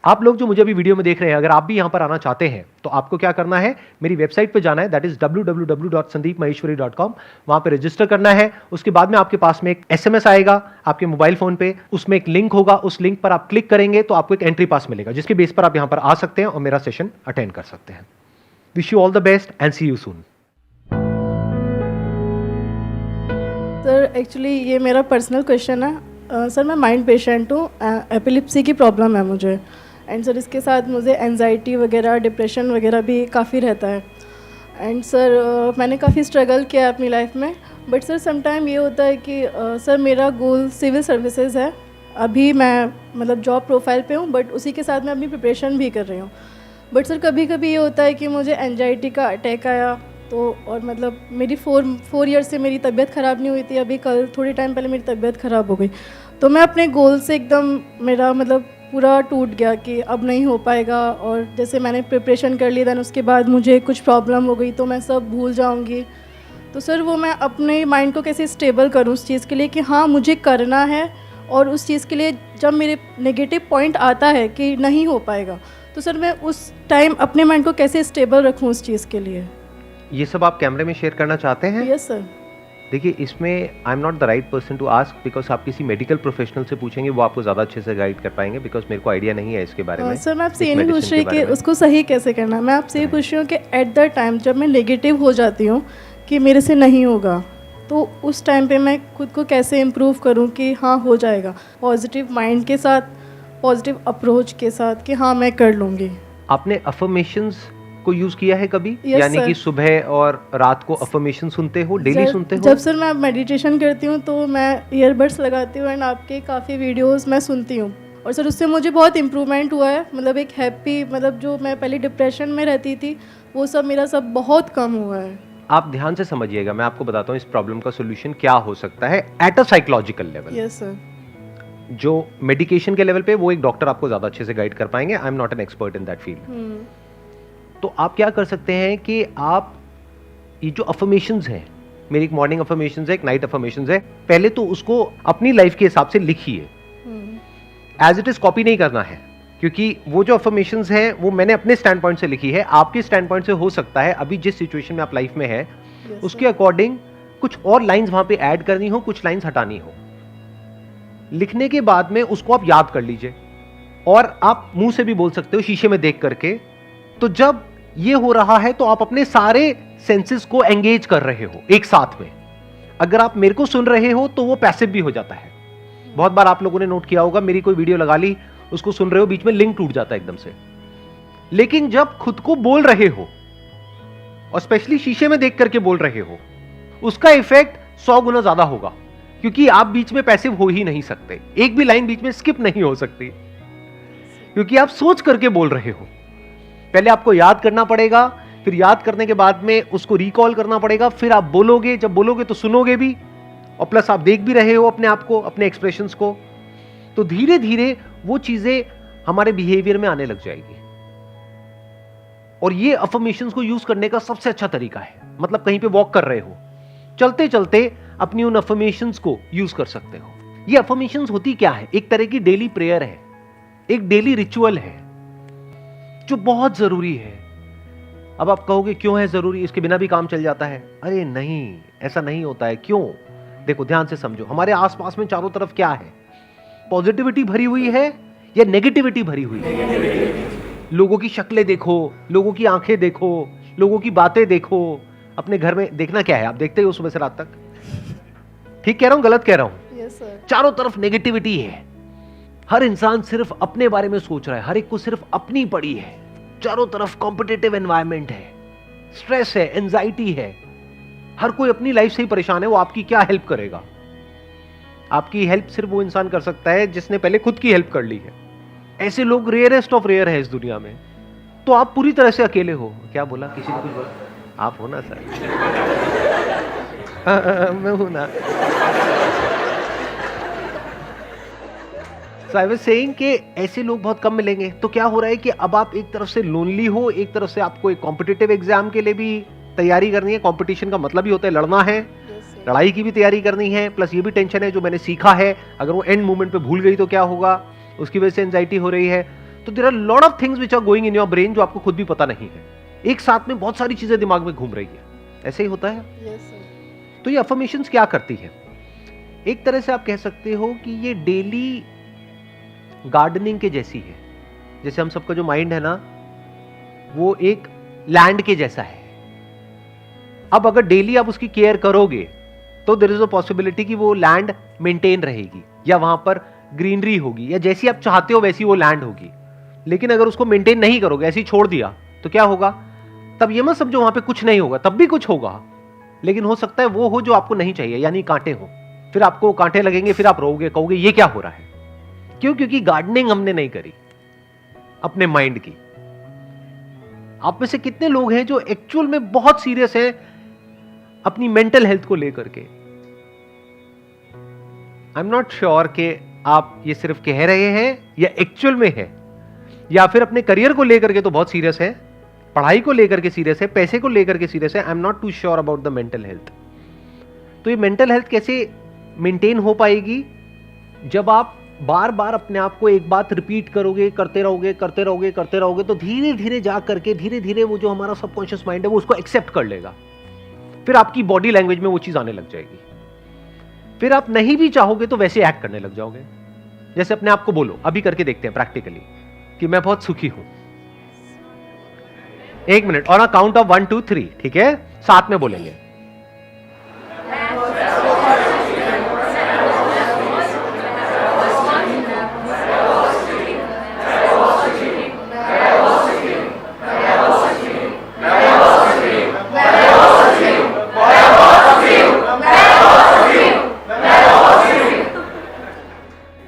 आप लोग जो मुझे अभी वीडियो में देख रहे हैं, अगर आप भी यहां पर आना चाहते हैं तो आपको क्या करना है, मेरी वेबसाइट पे जाना है, दैट इज www.sandeepmaheshwari.com। वहां पे रजिस्टर करना है। उसके बाद में आपके पास में एक SMS आएगा आपके मोबाइल फोन पे, उसमें एक लिंक होगा, उस लिंक पर आप क्लिक करेंगे तो आपको एक एंट्री पास मिलेगा, जिसके बेस पर आप यहां पर आ सकते हैं और मेरा सेशन अटेंड कर सकते हैं। Wish you all the best and see you soon. Sir actually ये मेरा पर्सनल क्वेश्चन है। सर मैं माइंड पेशेंट हूँ, एपिलिप्सी की प्रॉब्लम है मुझे। एंड सर इसके साथ मुझे एंजाइटी वगैरह, डिप्रेशन वगैरह भी काफ़ी रहता है। एंड सर मैंने काफ़ी स्ट्रगल किया है अपनी लाइफ में। बट सर समटाइम ये होता है कि सर मेरा गोल सिविल सर्विसेज है। अभी मैं मतलब जॉब प्रोफाइल पे हूँ, बट उसी के साथ मैं अपनी प्रिपरेशन भी कर रही हूँ। बट सर कभी कभी ये होता है कि मुझे एंजाइटी का अटैक आया तो, और मतलब मेरी फोर ईयर से मेरी तबीयत ख़राब नहीं हुई थी, अभी कल थोड़े टाइम पहले मेरी तबीयत ख़राब हो गई। तो मैं अपने गोल से एकदम, मेरा मतलब पूरा टूट गया कि अब नहीं हो पाएगा। और जैसे मैंने प्रिपरेशन कर ली, दैन उसके बाद मुझे कुछ प्रॉब्लम हो गई तो मैं सब भूल जाऊंगी। तो सर वो मैं अपने माइंड को कैसे स्टेबल करूं उस चीज़ के लिए कि हाँ मुझे करना है, और उस चीज़ के लिए जब मेरे नेगेटिव पॉइंट आता है कि नहीं हो पाएगा, तो सर मैं उस टाइम अपने माइंड को कैसे स्टेबल रखूं उस चीज़ के लिए। ये सब आप कैमरे में शेयर करना चाहते हैं? Yes sir. देखिए, इसमें I am not the right person to ask, because आप किसी मेडिकल प्रोफेशनल से पूछेंगे, वो आपको ज़्यादा अच्छे से गाइड कर पाएंगे, बिकॉज मेरे को आइडिया नहीं है इसके बारे में। सर मैं आपसे ये नहीं पूछ रही कि उसको सही कैसे करना है, मैं आपसे ये पूछ रही हूँ कि एट द टाइम जब मैं नेगेटिव हो जाती हूँ कि मेरे से नहीं होगा, तो उस टाइम पे मैं खुद को कैसे इम्प्रूव करूँ कि हाँ हो जाएगा, पॉजिटिव माइंड के साथ, पॉजिटिव अप्रोच के साथ कि हाँ मैं कर लूँगी। आपने अफर्मेशंस को यूज किया है कभी? Yes, यानी sir. कि सुबह और रात को अफर्मेशन सुनते हो, डेली सुनते हो? जब सर मैं मेडिटेशन करती हूँ तो मैं ईयरबड्स लगाती हूँ एंड आपके काफ़ी वीडियोस मैं सुनती हूँ, और सर उससे मुझे बहुत इम्प्रूवमेंट हुआ है। मतलब एक हैप्पी, मतलब जो मैं पहले डिप्रेशन में रहती थी वो सब मेरा सब बहुत कम हुआ है। आप ध्यान से समझिएगा, मैं आपको बताता हूँ इस प्रॉब्लम का सोल्यूशन क्या हो सकता है at a psychological level. Yes sir. जो मेडिकेशन के लेवल पे वो एक डॉक्टर आपको ज्यादा अच्छे से गाइड कर पाएंगे। आई am not an expert in that field. तो आप क्या कर सकते हैं कि आप ये जो अफर्मेशंस हैं, मेरी एक मॉर्निंग अफर्मेशंस है, एक नाइट अफर्मेशंस है, पहले तो उसको अपनी लाइफ के हिसाब से लिखिए। एज इट इज कॉपी नहीं करना है, क्योंकि वो जो अफर्मेशंस हैं वो मैंने अपने स्टैंड पॉइंट से लिखी है। आपके स्टैंड पॉइंट से हो सकता है अभी जिस सिचुएशन में आप लाइफ में है उसके अकॉर्डिंग कुछ और लाइंस वहां पे ऐड करनी हो, कुछ लाइंस हटानी हो। लिखने के बाद में उसको आप याद कर लीजिए, और आप मुंह से भी बोल सकते हो शीशे में देख करके। तो जब ये हो रहा है तो आप अपने सारे सेंसेस को एंगेज कर रहे हो एक साथ में। अगर आप मेरे को सुन रहे हो तो वो पैसिव भी हो जाता है। बहुत बार आप लोगों ने नोट किया होगा, मेरी कोई वीडियो लगा ली, उसको सुन रहे हो, बीच में लिंक टूट जाता है एकदम से। लेकिन जब खुद को बोल रहे हो और स्पेशली शीशे में देख करके बोल रहे हो, उसका इफेक्ट 100 गुना ज्यादा होगा, क्योंकि आप बीच में पैसिव हो ही नहीं सकते। एक भी लाइन बीच में स्किप नहीं हो सकती, क्योंकि आप सोच करके बोल रहे हो। पहले आपको याद करना पड़ेगा, फिर याद करने के बाद में उसको रिकॉल करना पड़ेगा, फिर आप बोलोगे। जब बोलोगे तो सुनोगे भी, और प्लस आप देख भी रहे हो अपने आप को, अपने एक्सप्रेशंस को। तो धीरे धीरे वो चीजें हमारे बिहेवियर में आने लग जाएगी। और ये अफर्मेशंस को यूज करने का सबसे अच्छा तरीका है, मतलब कहीं पे वॉक कर रहे हो, चलते चलते अपनी उन अफर्मेशंस को यूज कर सकते हो। ये अफर्मेशंस होती क्या है? एक तरह की डेली प्रेयर है, एक डेली रिचुअल है जो बहुत जरूरी है। अब आप कहोगे क्यों है जरूरी, इसके बिना भी काम चल जाता है? अरे नहीं, ऐसा नहीं होता है। क्यों? देखो, ध्यान से समझो। हमारे आसपास में चारों तरफ क्या है? पॉजिटिविटी भरी हुई है या नेगेटिविटी भरी हुई है? लोगों की शक्लें देखो, लोगों की आंखें देखो, लोगों की बातें देखो। अपने घर में देखना क्या है? आप देखते हो सुबह से रात तक। ठीक कह रहा हूं, गलत कह रहा हूं? Yes sir. चारों तरफ नेगेटिविटी है। हर इंसान सिर्फ अपने बारे में सोच रहा है, हर एक को सिर्फ अपनी पड़ी है। चारों तरफ कॉम्पिटिटिव एनवायरनमेंट है, स्ट्रेस है, एंजाइटी है। हर कोई अपनी लाइफ से ही परेशान है। वो आपकी क्या हेल्प करेगा? आपकी हेल्प सिर्फ वो इंसान कर सकता है जिसने पहले खुद की हेल्प कर ली है। ऐसे लोग रेयरेस्ट ऑफ रेयर है इस दुनिया में। तो आप पूरी तरह से अकेले हो। क्या बोला? किसी ने कुछ बोला? आप हो ना सर? मैं हूं ना। So I was saying कि ऐसे लोग बहुत कम मिलेंगे। तो क्या हो रहा है कि अब आप एक तरफ से लोनली हो, एक तरफ से आपको एक कॉम्पिटिटिव एग्जाम के लिए भी तैयारी करनी है। कंपटीशन का मतलब ही होता है लड़ना है, लड़ाई की भी तैयारी करनी है, प्लस ये भी टेंशन है जो मैंने सीखा है, अगर वो एंड मोमेंट पे भूल गई तो क्या होगा, उसकी वजह से एंजाइटी हो रही है। तो there are lot of things which are going in your brain जो आपको खुद भी पता नहीं है, एक साथ में बहुत सारी चीजें दिमाग में घूम रही है। ऐसे ही होता है। Yes sir. तो ये अफर्मेशंस क्या करती है? एक तरह से आप कह सकते हो कि ये डेली गार्डनिंग के जैसी है। जैसे हम सबका जो माइंड है ना, वो एक लैंड के जैसा है। अब अगर डेली आप उसकी केयर करोगे तो देयर इज अ पॉसिबिलिटी कि वो लैंड मेंटेन रहेगी, या वहां पर ग्रीनरी होगी, या जैसी आप चाहते हो वैसी वो लैंड होगी। लेकिन अगर उसको मेंटेन नहीं करोगे, ऐसे ही छोड़ दिया, तो क्या होगा? तब ये मत समझो वहां पे कुछ नहीं होगा, तब भी कुछ होगा, लेकिन हो सकता है वो हो जो आपको नहीं चाहिए, यानी कांटे हो। फिर आपको कांटे लगेंगे, फिर आप रोओगे, कहोगे ये क्या हो रहा है। क्यों? क्योंकि गार्डनिंग हमने नहीं करी अपने माइंड की। आप में से कितने लोग हैं जो एक्चुअल में बहुत सीरियस हैं अपनी मेंटल हेल्थ को लेकर के? आई एम नॉट श्योर कि आप ये सिर्फ कह रहे हैं या एक्चुअल में है, या फिर अपने करियर को लेकर के तो बहुत सीरियस है, पढ़ाई को लेकर के सीरियस है, पैसे को लेकर के सीरियस है। I am not too sure about the mental health. तो ये मेंटल हेल्थ कैसे मेंटेन हो पाएगी? जब आप बार बार अपने आप को एक बात रिपीट करोगे, करते रहोगे, करते रहोगे, करते रहोगे, तो धीरे धीरे जा करके धीरे धीरे वो जो हमारा सबकॉन्शियस माइंड है वो उसको एक्सेप्ट कर लेगा। फिर आपकी बॉडी लैंग्वेज में वो चीज आने लग जाएगी। फिर आप नहीं भी चाहोगे तो वैसे एक्ट करने लग जाओगे। जैसे अपने आप को बोलो, अभी करके देखते हैं प्रैक्टिकली, कि मैं बहुत सुखी हूं। 1 मिनट, और काउंट ऑफ 1 2 3, ठीक है? साथ में बोलेंगे।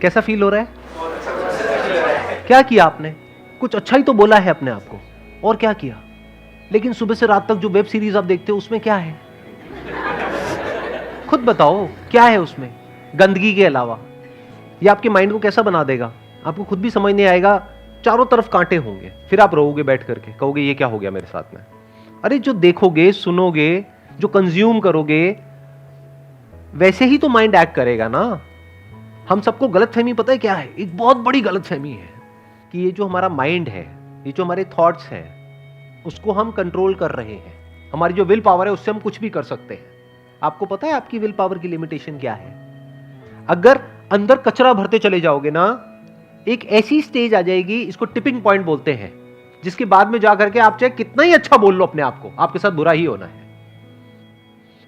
कैसा फील हो रहा है? क्या किया आपने? कुछ अच्छा ही तो बोला है अपने आप को, और क्या किया? लेकिन सुबह से रात तक जो वेब सीरीज आप देखते हो उसमें क्या है? खुद बताओ क्या है उसमें, गंदगी के अलावा? ये आपके माइंड को कैसा बना देगा, आपको खुद भी समझ नहीं आएगा। चारों तरफ कांटे होंगे, फिर आप रोओगे बैठ करके, कहोगे ये क्या हो गया मेरे साथ में। अरे जो देखोगे, सुनोगे, जो कंज्यूम करोगे, वैसे ही तो माइंड एक्ट करेगा ना। हम सबको गलतफहमी पता है क्या है? एक बहुत बड़ी गलतफहमी है कि ये जो हमारा माइंड है, ये जो हमारे थॉट्स हैं, उसको हम कंट्रोल कर रहे हैं। हमारी जो विल पावर है उससे हम कुछ भी कर सकते हैं। आपको पता है आपकी विल पावर की लिमिटेशन क्या है? अगर अंदर कचरा भरते चले जाओगे ना, एक ऐसी स्टेज आ जाएगी, इसको टिपिंग पॉइंट बोलते हैं, जिसके बाद में जाकर के आप चाहे कितना ही अच्छा बोल लो अपने आप को, आपके साथ बुरा ही होना है।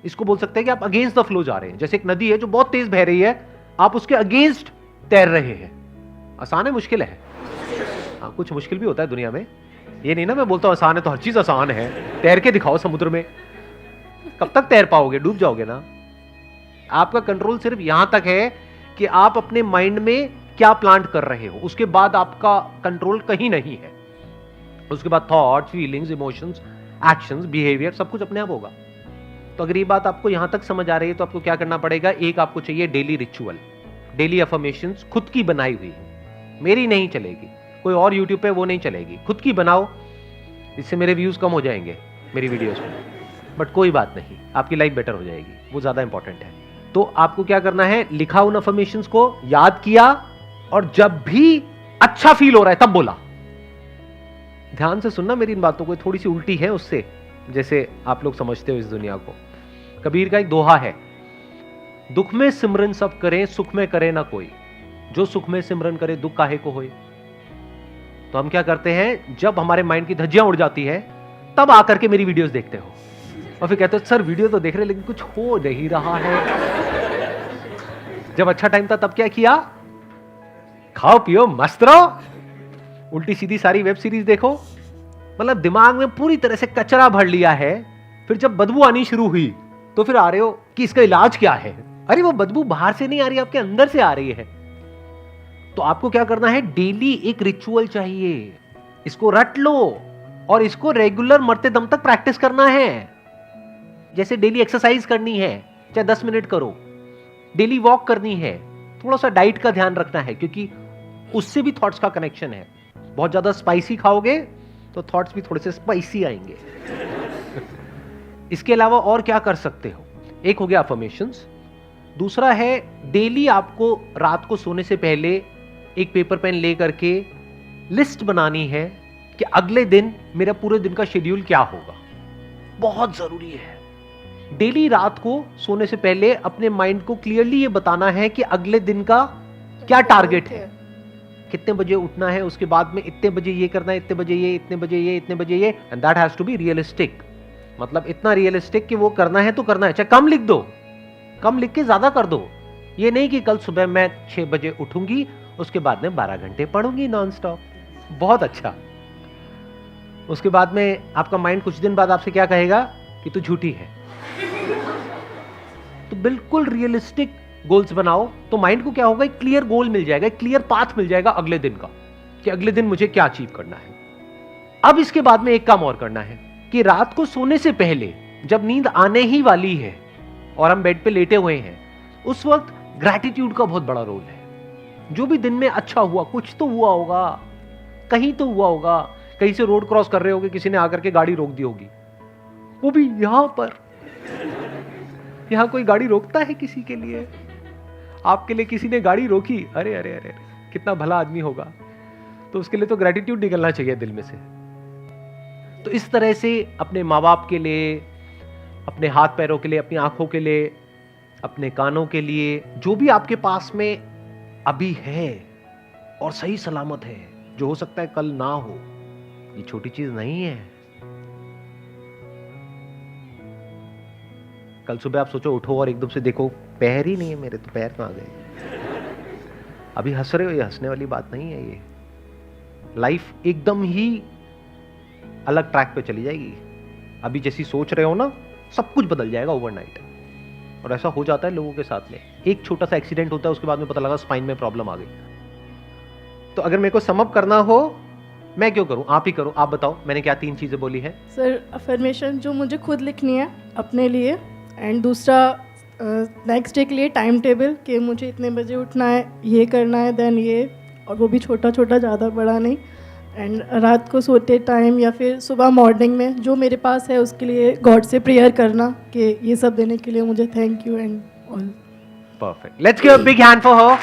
इसको बोल सकते हैं कि आप अगेंस्ट द फ्लो जा रहे हैं। जैसे एक नदी है जो बहुत तेज बह रही है, आप उसके अगेंस्ट तैर रहे हैं। आसान है, मुश्किल है? हाँ, कुछ मुश्किल भी होता है दुनिया में। ये नहीं ना मैं बोलता हूं आसान है तो हर चीज आसान है। तैर के दिखाओ समुद्र में, कब तक तैर पाओगे? डूब जाओगे ना। आपका कंट्रोल सिर्फ यहां तक है कि आप अपने माइंड में क्या प्लांट कर रहे हो, उसके बाद आपका कंट्रोल कहीं नहीं है। उसके बाद thoughts, feelings, emotions, actions, behaviour सब कुछ अपने आप होगा। तो अगर ये बात आपको यहां तक समझ आ रही है तो आपको क्या करना पड़ेगा? एक आपको चाहिए डेली रिचुअल, डेली अफर्मेशंस, खुद की बनाई हुई, मेरी नहीं चलेगी, कोई और यूट्यूब पे वो नहीं चलेगी, खुद की बनाओ। इससे मेरे व्यूज कम हो जाएंगे मेरी वीडियोस में, बट कोई बात नहीं, आपकी लाइफ बेटर हो जाएगी, वो ज्यादा इंपॉर्टेंट है। तो आपको क्या करना है? लिखा उन अफर्मेशंस को, याद किया, और जब भी अच्छा फील हो रहा है तब बोला। ध्यान से सुनना मेरी इन बातों को, थोड़ी सी उल्टी है उससे जैसे आप लोग समझते हो इस दुनिया को। कबीर का एक दोहा है, दुख में सिमरन सब करें, सुख में करे ना कोई, जो सुख में सिमरन करे दुख काहे को होए। तो हम क्या करते हैं, जब हमारे माइंड की धज्जियां उड़ जाती है तब आकर के मेरी वीडियोस देखते हो, और फिर कहते हो सर वीडियो तो देख रहे लेकिन कुछ हो नहीं रहा है। जब अच्छा टाइम था तब क्या किया? खाओ पियो मस्त रहो, उल्टी सीधी सारी वेब सीरीज देखो, मतलब दिमाग में पूरी तरह से कचरा भर लिया है। फिर जब बदबू आनी शुरू हुई तो फिर आ रहे हो कि इसका इलाज क्या है। अरे वो बदबू बाहर से नहीं आ रही, आपके अंदर से आ रही है। तो आपको क्या करना है? डेली एक रिचुअल चाहिए, इसको रट लो और इसको रेगुलर मरते दम तक प्रैक्टिस करना है। जैसे डेली एक्सरसाइज करनी है, चाहे 10 मिनट करो, डेली वॉक करनी है, थोड़ा सा डाइट का ध्यान रखना है क्योंकि उससे भी थॉट्स का कनेक्शन है। बहुत ज्यादा स्पाइसी खाओगे तो थॉट्स भी थोड़े से स्पाइसी आएंगे। इसके अलावा और क्या कर सकते हो? एक हो गया अफर्मेशंस, दूसरा है डेली आपको रात को सोने से पहले एक पेपर पेन ले करके लिस्ट बनानी है कि अगले दिन मेरा पूरे दिन का शेड्यूल क्या होगा। बहुत जरूरी है। डेली रात को सोने से पहले अपने माइंड को क्लियरली ये बताना है कि अगले दिन का क्या टारगेट है, कितने बजे उठना है, उसके बाद में इतने बजे ये करना है, इतने बजे ये, इतने बजे ये, इतने बजे ये, and that has to be realistic. मतलब इतना रियलिस्टिक कि वो करना है तो करना है, चाहे कम लिख दो, कम लिख के ज्यादा कर दो। ये नहीं कि कल सुबह मैं 6 बजे उठूंगी, उसके बाद में 12 घंटे पढ़ूंगी नॉन स्टॉप। बहुत अच्छा। उसके बाद में आपका माइंड कुछ दिन बाद आपसे क्या कहेगा कि तू झूठी है। तो बिल्कुल रियलिस्टिक गोल्स बनाओ, तो माइंड को क्या होगा, एक क्लियर गोल मिल जाएगा, एक क्लियर पाथ मिल जाएगा अगले दिन का, कि अगले दिन मुझे क्या अचीव करना है। अब इसके बाद में एक काम और करना है कि रात को सोने से पहले जब नींद आने ही वाली है और हम बेड पे लेटे हुए हैं, उस वक्त ग्रैटिट्यूड का बहुत बड़ा रोल है। जो भी दिन में अच्छा हुआ, कुछ तो हुआ होगा, कहीं तो हुआ होगा, कहीं से रोड क्रॉस कर रहे होगे, किसी ने आकर के गाड़ी रोक दी होगी, वो भी यहां पर। यहां कोई गाड़ी रोकता है किसी के लिए? आपके लिए किसी ने गाड़ी रोकी, अरे अरे अरे, कितना भला आदमी होगा। तो उसके लिए तो ग्रैटिट्यूड निकलना चाहिए दिल में से। तो इस तरह से अपने माँ बाप के लिए, अपने हाथ पैरों के लिए, अपनी आंखों के लिए, अपने कानों के लिए, जो भी आपके पास में अभी है और सही सलामत है, जो हो सकता है कल ना हो, ये छोटी चीज नहीं है। कल सुबह आप सोचो उठो और एकदम से देखो पैर ही नहीं है मेरे, तो पैर कहां गए? अभी हंस रहे हो, ये हंसने वाली बात नहीं है। ये लाइफ एकदम ही अलग ट्रैक पे चली जाएगी। अभी जैसी सोच रहे हो ना, सब कुछ बदल जाएगा ओवरनाइट। और ऐसा हो जाता है लोगों के साथ में। एक छोटा सा एक्सीडेंट होता है, उसके बाद में पता लगा स्पाइन में प्रॉब्लम आ गई। तो अगर मेरे को सम अप करना हो, मैं क्यों करूं? आप ही करो, आप बताओ मैंने क्या 3 चीजें बोली है। सर, अफर्मेशन जो मुझे खुद लिखनी है अपने लिए, एंड दूसरा नेक्स्ट डे के लिए टाइम टेबल कि मुझे इतने बजे उठना है, ये करना है, देन ये, और वो भी छोटा छोटा, ज़्यादा बड़ा नहीं। एंड रात को सोते टाइम या फिर सुबह मॉर्निंग में जो मेरे पास है उसके लिए गॉड से प्रेयर करना कि ये सब देने के लिए मुझे thank you and all. Perfect, let's give a big hand for her.